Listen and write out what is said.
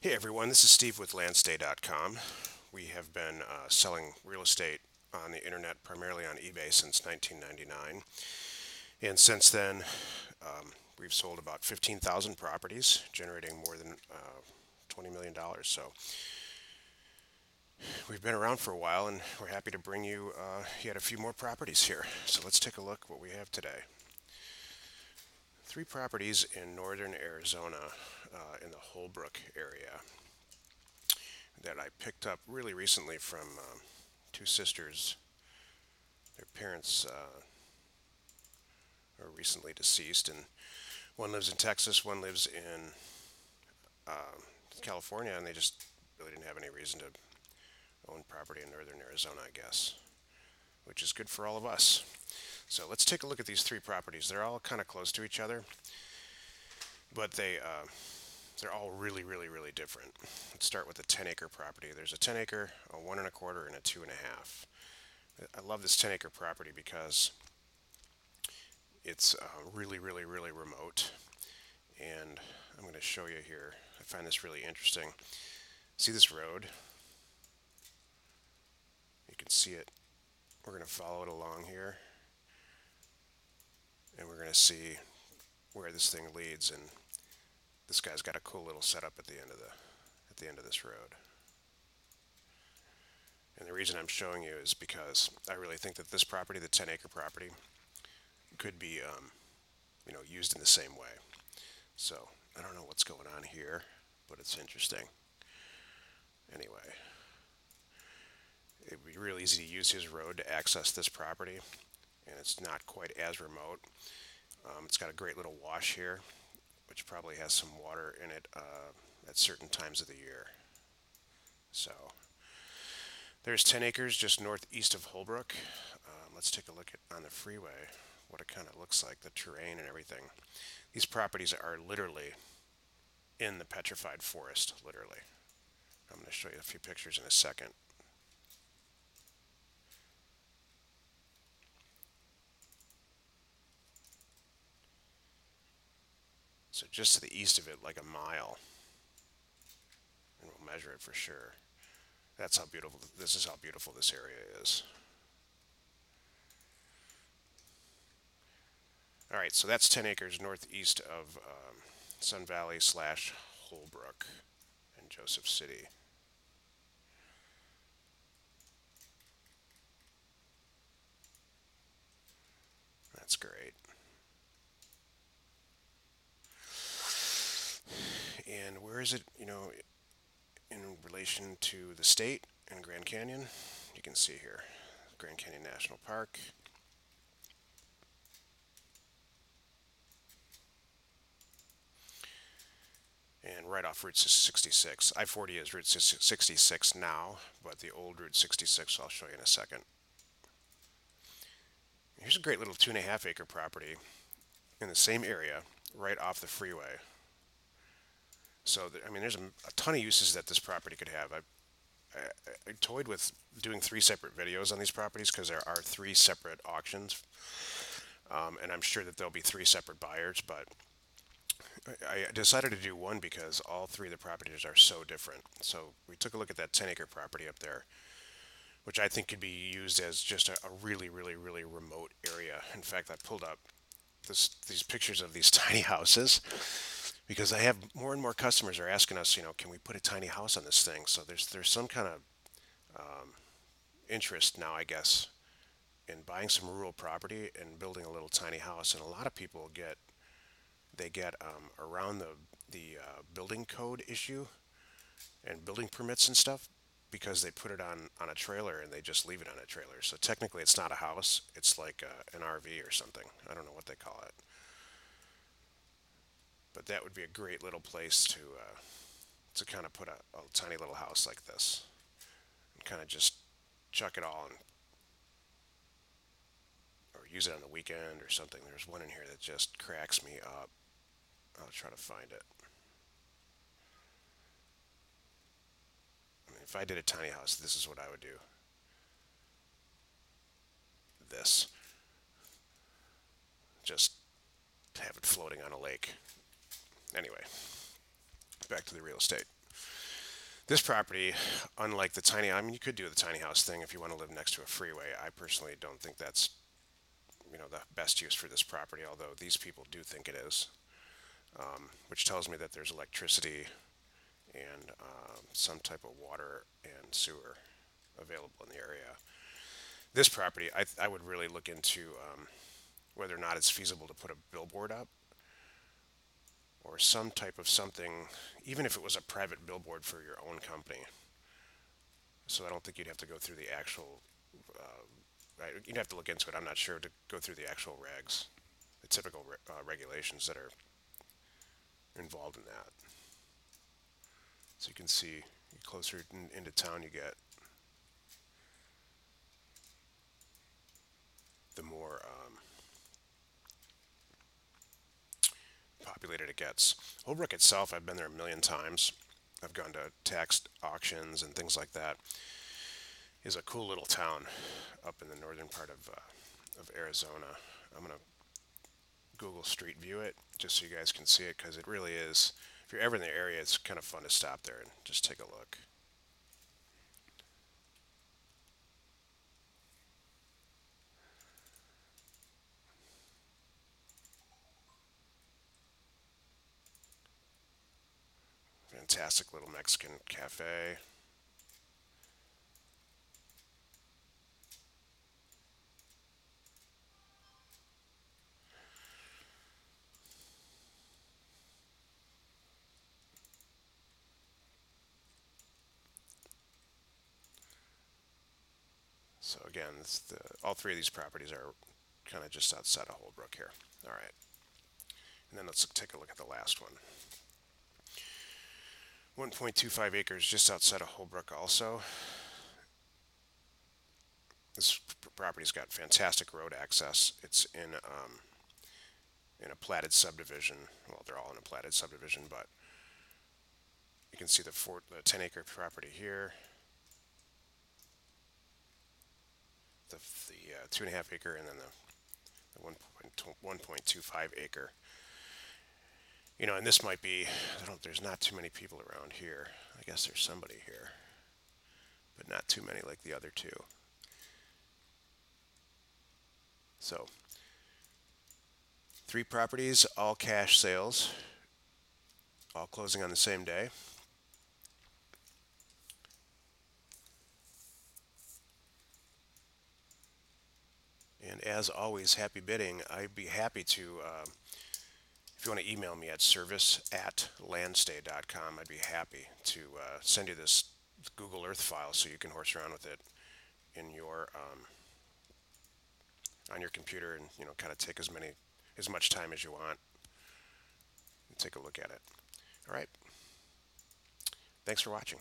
Hey everyone, this is Steve with landstay.com. We have been selling real estate on the internet, primarily on eBay, since 1999. And since then, we've sold about 15,000 properties, generating more than $20 million. So we've been around for a while, and we're happy to bring you yet a few more properties here. So let's take a look what we have today. Three properties in northern Arizona in the Holbrook area that I picked up really recently from two sisters. Their parents are recently deceased, and one lives in Texas, one lives in California, and they just really didn't have any reason to own property in northern Arizona, I guess, which is good for all of us. So let's take a look at these three properties. They're all kind of close to each other, but they're all really, really, really different. Let's start with the 10-acre property. There's a 10-acre, a 1.25, and a 2.5. I love this 10-acre property because it's really, really, really remote. And I'm going to show you here. I find this really interesting. See this road? You can see it. We're going to follow it along here, and we're going to see where this thing leads. And this guy's got a cool little setup at the end of this road. And the reason I'm showing you is because I really think that this property, the 10-acre property, could be used in the same way. So I don't know what's going on here, but it's interesting. Anyway, it'd be real easy to use his road to access this property, and it's not quite as remote. It's got a great little wash here, which probably has some water in it at certain times of the year. So there's 10 acres just northeast of Holbrook. Let's take a look at on the freeway what it kind of looks like, the terrain and everything. These properties are literally in the petrified forest, literally. I'm going to show you a few pictures in a second. So just to the east of it, like a mile, and we'll measure it for sure. That's how beautiful, this is how beautiful this area is. All right, so that's 10 acres northeast of Sun Valley slash Holbrook and Joseph City. That's great. And where is it, in relation to the state and Grand Canyon? You can see here, Grand Canyon National Park. And right off Route 66. I-40 is Route 66 now, but the old Route 66 I'll show you in a second. Here's a great little 2.5 acre property in the same area, right off the freeway. So, there's a ton of uses that this property could have. I toyed with doing three separate videos on these properties because there are three separate auctions, and I'm sure that there'll be three separate buyers, but I decided to do one because all three of the properties are so different. So we took a look at that 10-acre property up there, which I think could be used as just a really, really, really remote area. In fact, I pulled up these pictures of these tiny houses because I have more and more customers are asking us, can we put a tiny house on this thing? So there's some kind of interest now, I guess, in buying some rural property and building a little tiny house. And a lot of people get around the building code issue and building permits and stuff because they put it on a trailer and they just leave it on a trailer. So technically, it's not a house; it's like an RV or something. I don't know what they call it, but that would be a great little place to kind of put a tiny little house like this and kind of just chuck it all and or use it on the weekend or something. There's one in here that just cracks me up. I'll try to find it. If I did a tiny house, this is what I would do. This. Just have it floating on a lake. Anyway, back to the real estate. This property, unlike the tiny, I mean, you could do the tiny house thing if you want to live next to a freeway. I personally don't think that's, the best use for this property, although these people do think it is, which tells me that there's electricity and some type of water and sewer available in the area. This property, I would really look into whether or not it's feasible to put a billboard up or some type of something, even if it was a private billboard for your own company. So I don't think you'd have to go through the actual, right, you'd have to look into it. I'm not sure to go through the actual regs, the typical regulations that are involved in that. So you can see, the closer into town you get, the more populated it gets. Holbrook itself, I've been there a million times. I've gone to tax auctions and things like that. Is a cool little town up in the northern part of Arizona. I'm gonna Google Street View it just so you guys can see it because it really is. If you're ever in the area, it's kind of fun to stop there and just take a look. Fantastic little Mexican cafe. So again, all three of these properties are kind of just outside of Holbrook here. All right, and then let's take a look at the last one. 1.25 acres just outside of Holbrook also. This property's got fantastic road access. It's in a platted subdivision. Well, they're all in a platted subdivision, but you can see the 10-acre property here, the 2.5 acre, and then the 1.25 acre. And this might be, there's not too many people around here. I guess there's somebody here, but not too many like the other two. So, three properties, all cash sales, all closing on the same day. And as always, happy bidding. I'd be happy to, if you want to email me at service@landstay.com, I'd be happy to send you this Google Earth file so you can horse around with it in your on your computer and kind of take as much time as you want and take a look at it. All right. Thanks for watching.